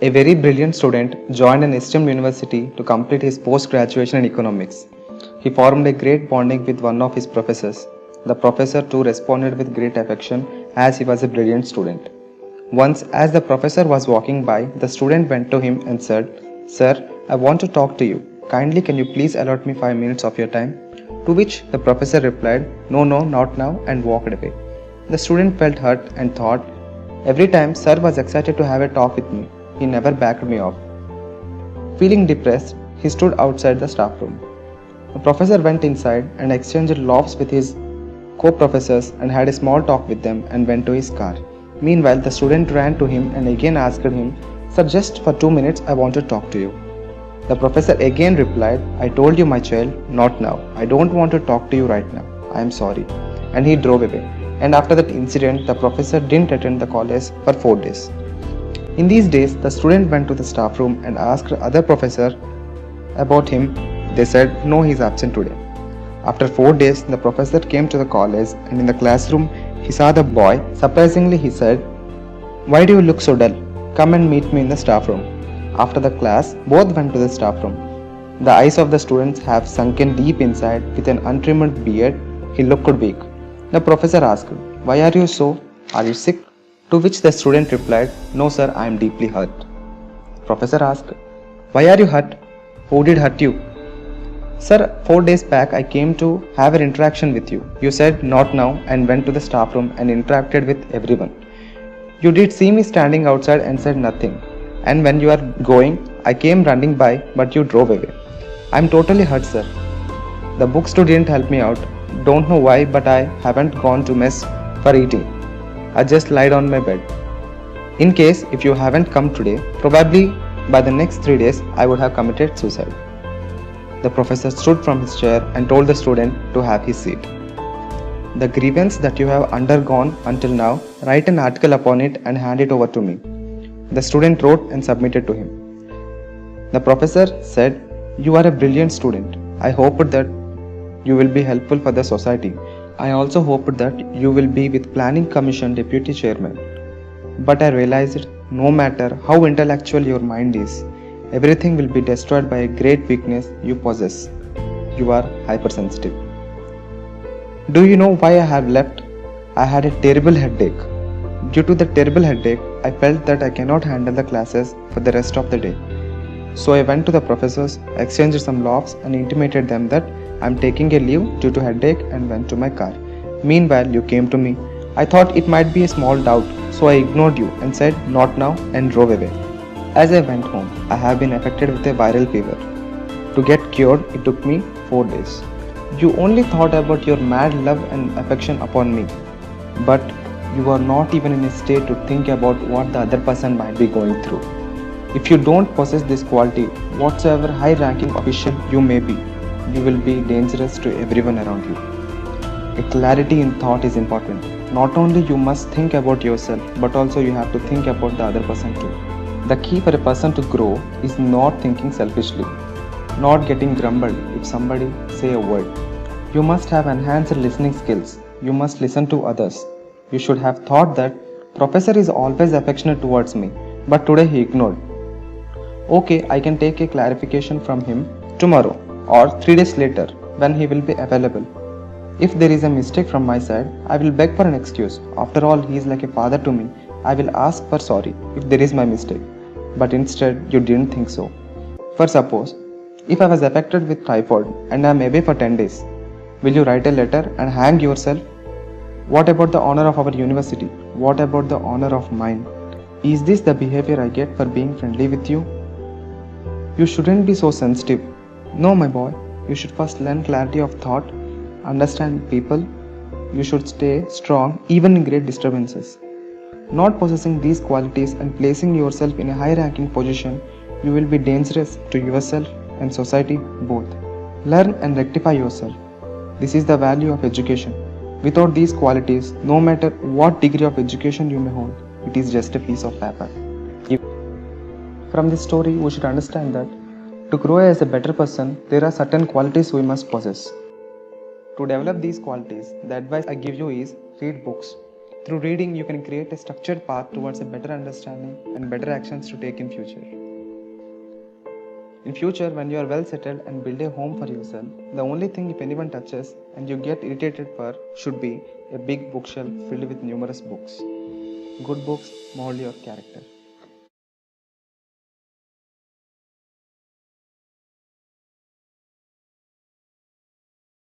A very brilliant student joined an esteemed university to complete his post-graduation in economics. He formed a great bonding with one of his professors. The professor too responded with great affection as he was a brilliant student. Once, as the professor was walking by, the student went to him and said, "Sir, I want to talk to you. Kindly can you please allot me 5 minutes of your time?" To which the professor replied, "No, no, not now," and walked away. The student felt hurt and thought, "Every time Sir was excited to have a talk with me, he never backed me off." Feeling depressed, he stood outside the staff room. The professor went inside and exchanged laughs with his co-professors and had a small talk with them and went to his car. Meanwhile, the student ran to him and again asked him, "Sir, just for 2 minutes I want to talk to you." The professor again replied, "I told you, my child, not now. I don't want to talk to you right now. I am sorry." And he drove away. And after that incident, the professor didn't attend the college for 4 days. In these days, the student went to the staff room and asked other professor about him. They said, "No, he is absent today." After 4 days, the professor came to the college and in the classroom, he saw the boy. Surprisingly, he said, "Why do you look so dull? Come and meet me in the staff room." After the class, both went to the staff room. The eyes of the students have sunken deep inside. With an untrimmed beard, he looked weak. The professor asked, "Why are you so? Are you sick?" To which the student replied, "No, sir, I am deeply hurt." Professor asked, "Why are you hurt? Who did hurt you?" "Sir, 4 days back I came to have an interaction with you. You said not now and went to the staff room and interacted with everyone. You did see me standing outside and said nothing. And when you are going, I came running by, but you drove away. I am totally hurt, sir. The books too didn't help me out. Don't know why, but I haven't gone to mess for eating. I just lied on my bed. In case if you haven't come today, probably by the next 3 days I would have committed suicide." The professor stood from his chair and told the student to have his seat. "The grievance that you have undergone until now, write an article upon it and hand it over to me." The student wrote and submitted to him. The professor said, "You are a brilliant student. I hoped that you will be helpful for the society. I also hoped that you will be with Planning Commission Deputy Chairman. But I realized no matter how intellectual your mind is, everything will be destroyed by a great weakness you possess. You are hypersensitive. Do you know why I have left? I had a terrible headache. Due to the terrible headache, I felt that I cannot handle the classes for the rest of the day. So I went to the professors, exchanged some laughs and intimated them that I am taking a leave due to headache and went to my car. Meanwhile, you came to me. I thought it might be a small doubt, so I ignored you and said not now and drove away. As I went home, I have been affected with a viral fever. To get cured, it took me 4 days. You only thought about your mad love and affection upon me, but you are not even in a state to think about what the other person might be going through. If you don't possess this quality, whatsoever high-ranking official you may be, you will be dangerous to everyone around you. A clarity in thought is important. Not only you must think about yourself, but also you have to think about the other person too. The key for a person to grow is not thinking selfishly, not getting grumbled if somebody say a word. You must have enhanced listening skills. You must listen to others. You should have thought that professor is always affectionate towards me, but today he ignored. Okay, I can take a clarification from him tomorrow or 3 days later when he will be available. If there is a mistake from my side, I will beg for an excuse. After all, he is like a father to me. I will ask for sorry if there is my mistake. But instead, you didn't think so. For suppose, if I was affected with typhoid and I am away for 10 days, will you write a letter and hang yourself? What about the honor of our university? What about the honor of mine? Is this the behavior I get for being friendly with you? You shouldn't be so sensitive. No, my boy, you should first learn clarity of thought, understand people. You should stay strong even in great disturbances. Not possessing these qualities and placing yourself in a high-ranking position, you will be dangerous to yourself and society both. Learn and rectify yourself. This is the value of education. Without these qualities, no matter what degree of education you may hold, it is just a piece of paper. From this story, we should understand that to grow as a better person, there are certain qualities we must possess. To develop these qualities, the advice I give you is read books. Through reading, you can create a structured path towards a better understanding and better actions to take in future. In future, when you are well settled and build a home for yourself, the only thing if anyone touches and you get irritated for should be a big bookshelf filled with numerous books. Good books mold your character.